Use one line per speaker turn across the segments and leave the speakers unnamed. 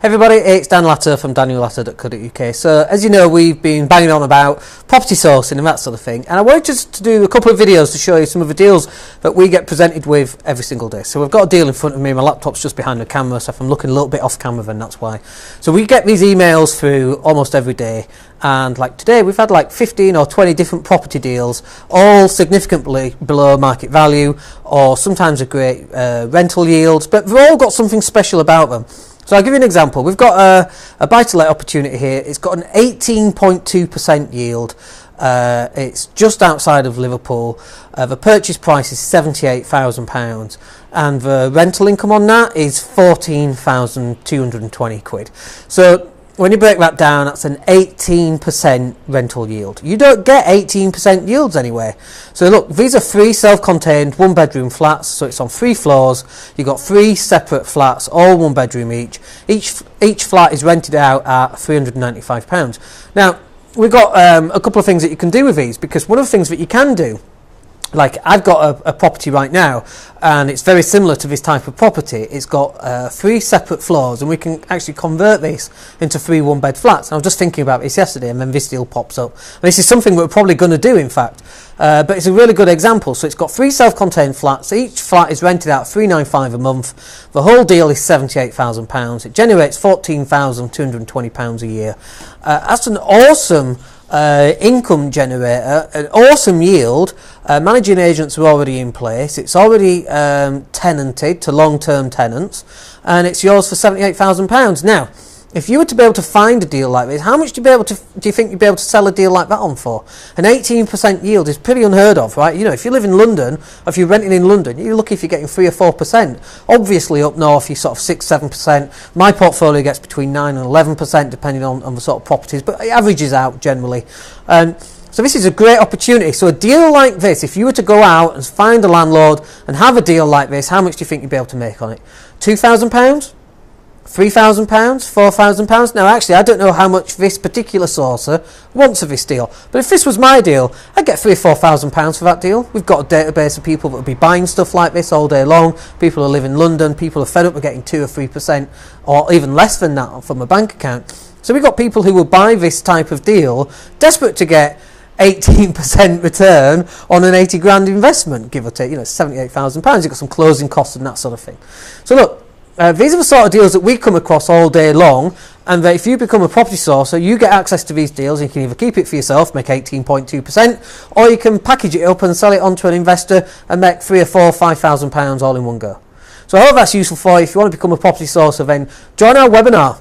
Hey everybody, it's Dan Latto from daniellatto.co.uk. So as you know, we've been banging on about property sourcing and that sort of thing, and I wanted just to do a couple of videos to show you some of the deals that we get presented with every single day. So we've got a deal in front of me, my laptop's just behind the camera, so if I'm looking a little bit off camera then that's why. So we get these emails through almost every day, and like today we've had like 15 or 20 different property deals, all significantly below market value, or sometimes a great rental yields, but they've all got something special about them. So I'll give you an example. We've got a buy-to-let opportunity here. It's got an 18.2% yield. It's just outside of Liverpool. The purchase price is £78,000 and the rental income on that is 14,220 quid. So when you break that down, that's an 18% rental yield. You don't get 18% yields anywhere. So look, these are 3 self-contained 1-bedroom flats, so it's on 3 floors. You've got 3 separate flats, all 1 bedroom each. Each flat is rented out at £395. Now, we've got a couple of things that you can do with these, because one of the things that you can do, like I've got a property right now and it's very similar to this type of property. It's got 3 separate floors and we can actually convert this into 3 1-bed flats. And I was just thinking about this yesterday and then this deal pops up. And this is something we're probably going to do, in fact, but it's a really good example. So it's got 3 self-contained flats. Each flat is rented out £395 a month. The whole deal is £78,000. It generates £14,220 a year. That's an awesome income generator, an awesome yield. Managing agents are already in place. It's already tenanted to long-term tenants, and it's yours for £78,000. Now, if you were to be able to find a deal like this, how much do you think you'd be able to sell a deal like that on for? An 18% yield is pretty unheard of, right? You know, if you live in London, or if you're renting in London, you're lucky if you're getting 3 or 4%. Obviously, up north, you're sort of 6-7%. My portfolio gets between 9 and 11%, depending on the sort of properties, but it averages out generally. So this is a great opportunity. So a deal like this, if you were to go out and find a landlord and have a deal like this, how much do you think you'd be able to make on it? £2,000? £3,000? £4,000? Now actually I don't know how much this particular sourcer wants of this deal, but if this was my deal, I'd get £3,000 or £4,000 for that deal. We've got a database of people that would be buying stuff like this all day long. People who live in London, people are fed up with getting 2 or 3% or even less than that from a bank account. So we've got people who will buy this type of deal, desperate to get 18% return on an 80 grand investment, give or take, you know, £78,000. You've got some closing costs and that sort of thing. So look, these are the sort of deals that we come across all day long, and that if you become a property sourcer, you get access to these deals. You can either keep it for yourself, make 18.2%, or you can package it up and sell it on to an investor and make £3,000 or £5,000 all in one go. So I hope that's useful for you. If you want to become a property sourcer, then join our webinar.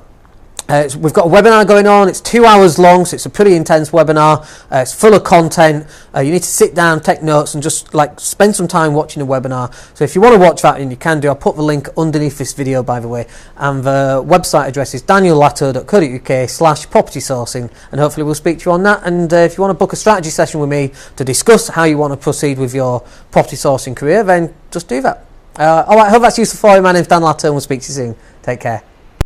We've got a webinar going on. It's 2 hours long, so it's a pretty intense webinar. It's full of content. You need to sit down, take notes, and just like spend some time watching the webinar. So if you want to watch that, and you can do, I'll put the link underneath this video, by the way. And the website address is daniellatto.co.uk/property sourcing, and hopefully we'll speak to you on that. And if you want to book a strategy session with me to discuss how you want to proceed with your property sourcing career, then just do that. All right, I hope that's useful for you. My name's Dan Latto, and we'll speak to you soon. Take care.